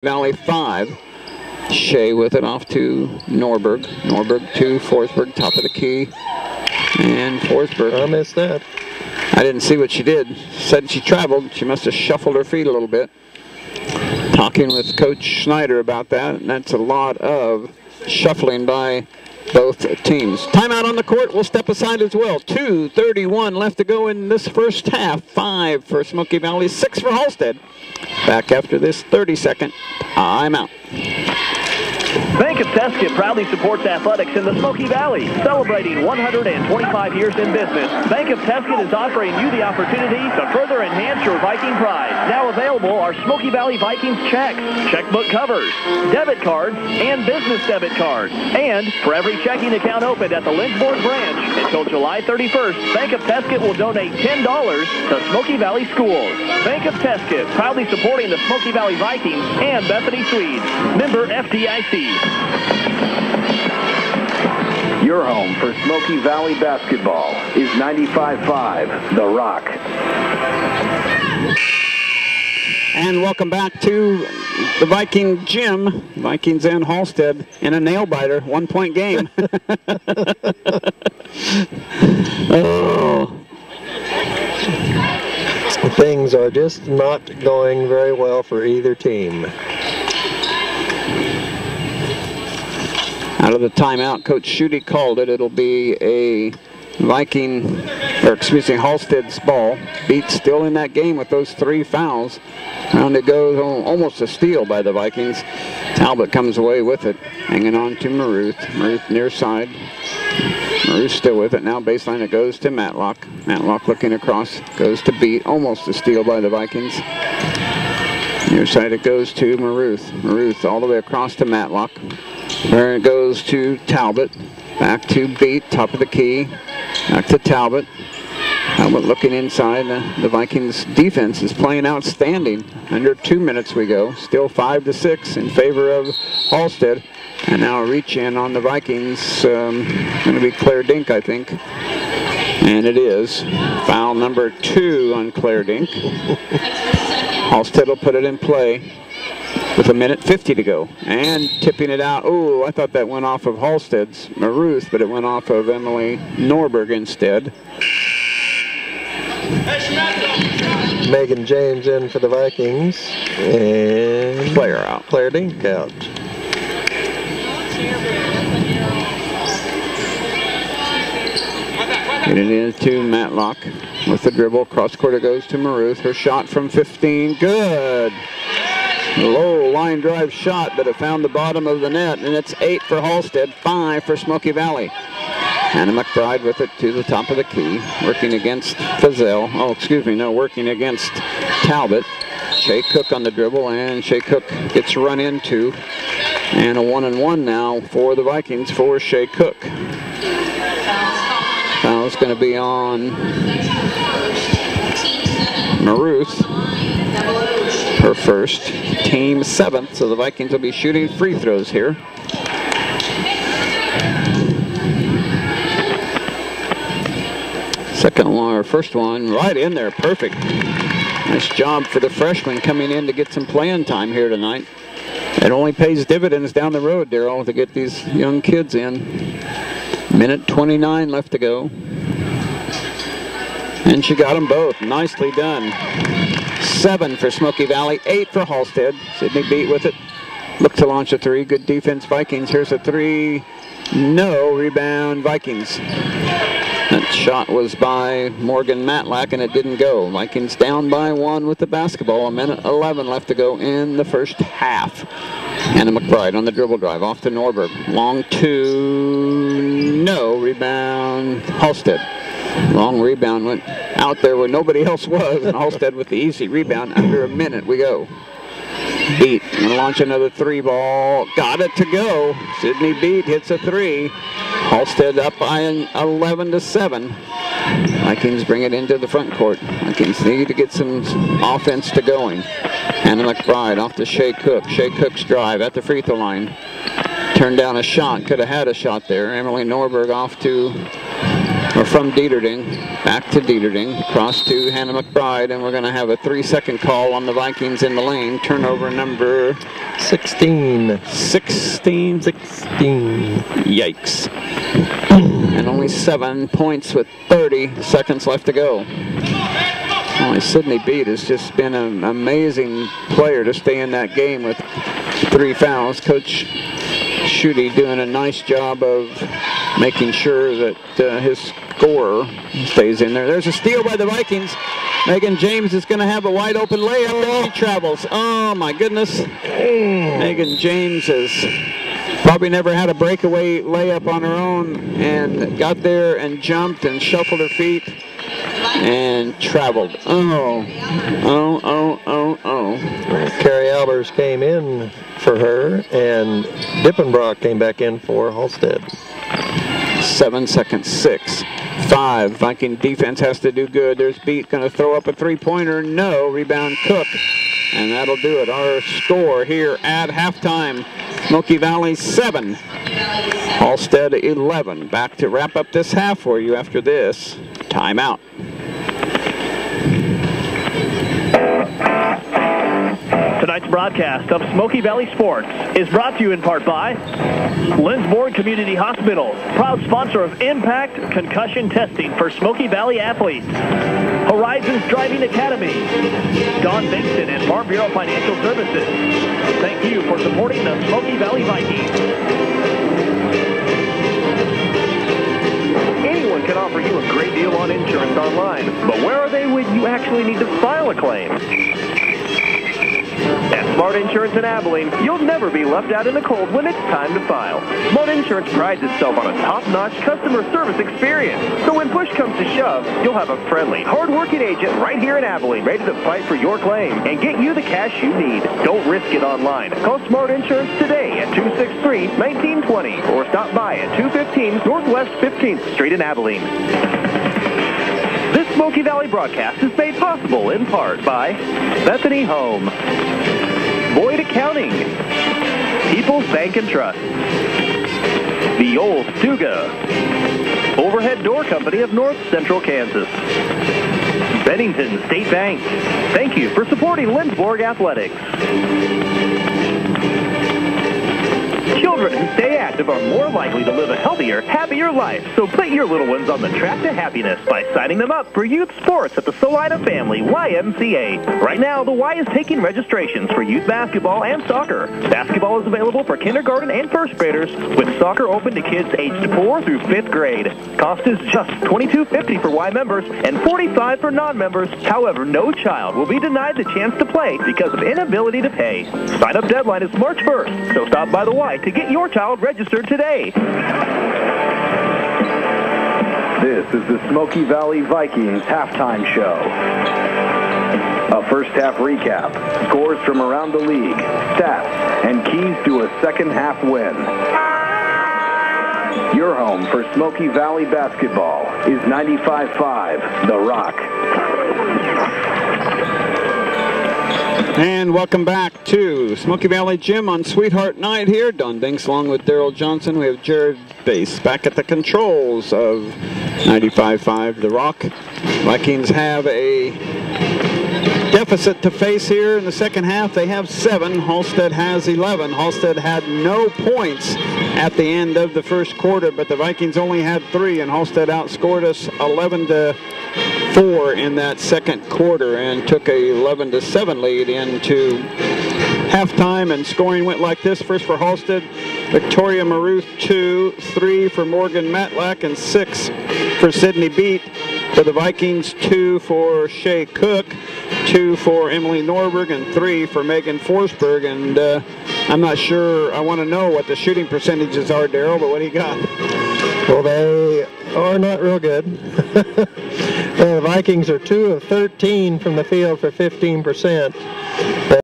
Valley 5. Shea with it off to Norberg. Norberg to Forsberg, top of the key. And Forsberg. I missed that. I didn't see what she did. Said she traveled. She must have shuffled her feet a little bit. Talking with Coach Schneider about that, and that's a lot of shuffling by both teams. Timeout on the court. We'll step aside as well. 2:31 left to go in this first half. 5 for Smoky Valley, 6 for Halstead. Back after this 30-second timeout. Bank of Teskid proudly supports athletics in the Smoky Valley. Celebrating 125 years in business, Bank of Teskid is offering you the opportunity to further enhance your Viking pride. Now available are Smoky Valley Vikings checks, checkbook covers, debit cards, and business debit cards. And for every checking account opened at the Lynchburg branch until July 31st, Bank of Teskid will donate $10 to Smoky Valley schools. Bank of Teskid proudly supporting the Smoky Valley Vikings and Bethany Swedes. Member FDIC. Your home for Smoky Valley basketball is 95.5 The Rock. And welcome back to the Viking gym. Vikings and Halstead in a nail-biter, 1-point game. Oh. Things are just not going very well for either team. Out of the timeout, Coach Schutte called it. It'll be a Halstead's ball. Beat still in that game with those 3 fouls. Round it goes, almost a steal by the Vikings. Talbot comes away with it, hanging on to Maruth. Maruth near side. Maruth still with it. Now baseline it goes to Matlock. Matlock looking across, goes to Beat. Almost a steal by the Vikings. Near side it goes to Maruth. Maruth all the way across to Matlock. There it goes to Talbot. Back to Beat, top of the key. Back to Talbot. Talbot looking inside. The Vikings defense is playing outstanding. Under 2 minutes we go. Still 5-6 in favor of Halstead. And now a reach in on the Vikings. Going to be Claire Dink, I think. And it is. Foul number 2 on Claire Dink. Halstead will put it in play with 1:50 to go. And tipping it out. Oh, I thought that went off of Halstead's Maruth, but it went off of Emily Norberg instead. Megan James in for the Vikings. And Claire out. Claire Dink out. Getting into Matlock with the dribble. Cross court it goes to Maruth. Her shot from 15. Good. Low line drive shot, but it found the bottom of the net, and it's 8 for Halstead, 5 for Smoky Valley. Hannah McBride with it to the top of the key, working against Fazell. Oh, excuse me, no, working against Talbot. Shea Cook on the dribble, and Shea Cook gets run into. And a 1-and-1 now for the Vikings for Shea Cook. Foul's going to be on Maruth. Her first, team 7th, so the Vikings will be shooting free throws here. Second one, or first one, right in there, perfect. Nice job for the freshman coming in to get some playing time here tonight. It only pays dividends down the road, Darryl, to get these young kids in. 1:29 left to go. And she got them both, nicely done. 7 for Smoky Valley, 8 for Halstead. Sydney Beat with it. Look to launch a 3. Good defense, Vikings. Here's a 3. No. Rebound, Vikings. That shot was by Morgan Matlack, and it didn't go. Vikings down by 1 with the basketball. 1:11 left to go in the first half. Hannah McBride on the dribble drive. Off to Norberg. Long 2. No. Rebound, Halstead. Long rebound went out there where nobody else was, and Halstead with the easy rebound. Under a minute we go. Beat, gonna launch another 3 ball. Got it to go. Sydney Beat hits a 3. Halstead up by 11-7. Vikings bring it into the front court. Vikings need to get some offense to going. Hannah McBride off to Shea Cook. Shea Cook's drive at the free throw line. Turned down a shot, could have had a shot there. Emily Norberg off to or from Dieterding, back to Dieterding, across to Hannah McBride, and we're going to have a 3-second call on the Vikings in the lane. Turnover number 16. 16. 16. Yikes. And only 7 points with 30 seconds left to go. Only Sydney Beat has just been an amazing player to stay in that game with 3 fouls. Coach Schutte doing a nice job of making sure that his scorer stays in there. There's a steal by the Vikings. Megan James is going to have a wide open layup and she travels. Oh my goodness. Megan James has probably never had a breakaway layup on her own and got there and jumped and shuffled her feet and traveled. Oh. Carrie Albers came in for her, and Dippenbrock came back in for Halstead. 7 seconds, 6, 5. Viking defense has to do good. There's Beat going to throw up a 3-pointer. No. Rebound Cook. And that'll do it. Our score here at halftime. Smoky Valley 7. Halstead 11. Back to wrap up this half for you after this timeout. Tonight's broadcast of Smoky Valley Sports is brought to you in part by Lindsborg Community Hospital, proud sponsor of Impact Concussion Testing for Smoky Valley athletes. Horizons Driving Academy, Don Benson and Farm Bureau Financial Services. Thank you for supporting the Smoky Valley Vikings. Anyone can offer you a great deal on insurance online, but where are they when you actually need to file a claim? At Smart Insurance in Abilene, you'll never be left out in the cold when it's time to file. Smart Insurance prides itself on a top-notch customer service experience. So when push comes to shove, you'll have a friendly, hard-working agent right here in Abilene ready to fight for your claim and get you the cash you need. Don't risk it online. Call Smart Insurance today at 263-1920 or stop by at 215 Northwest 15th Street in Abilene. This Smoky Valley broadcast is made possible in part by Bethany Home, Boyd Accounting, People's Bank and Trust, The Old Stuga, Overhead Door Company of North Central Kansas, Bennington State Bank. Thank you for supporting Lindsborg Athletics. Children who stay active are more likely to live a healthier, happier life. So put your little ones on the track to happiness by signing them up for youth sports at the Salina Family YMCA. Right now, the Y is taking registrations for youth basketball and soccer. Basketball is available for kindergarten and first graders, with soccer open to kids aged 4 through 5th grade. Cost is just $22.50 for Y members and $45 for non-members. However, no child will be denied the chance to play because of inability to pay. Sign-up deadline is March 1st, so stop by the Y to get your child registered today. This is the Smoky Valley Vikings halftime show. A first half recap, scores from around the league, stats, and keys to a second half win. Your home for Smoky Valley basketball is 95.5 The Rock. And welcome back to Smoky Valley Gym on Sweetheart Night here. Don Dinks along with Daryl Johnson. We have Jared Bass back at the controls of 95.5 The Rock. Vikings have a deficit to face here in the second half. They have 7. Halstead has 11. Halstead had no points at the end of the first quarter, but the Vikings only had 3, and Halstead outscored us 11-4 in that second quarter and took a 11-7 lead into halftime. And scoring went like this: first for Halstead, Victoria Maruth 2, 3 for Morgan Matlack, and 6 for Sydney Beat. For the Vikings, 2 for Shay Cook, 2 for Emily Norberg, and 3 for Megan Forsberg. And I'm not sure, I want to know what the shooting percentages are, Daryl, but what do you got? Well, they are not real good. The Vikings are 2 of 13 from the field for 15%.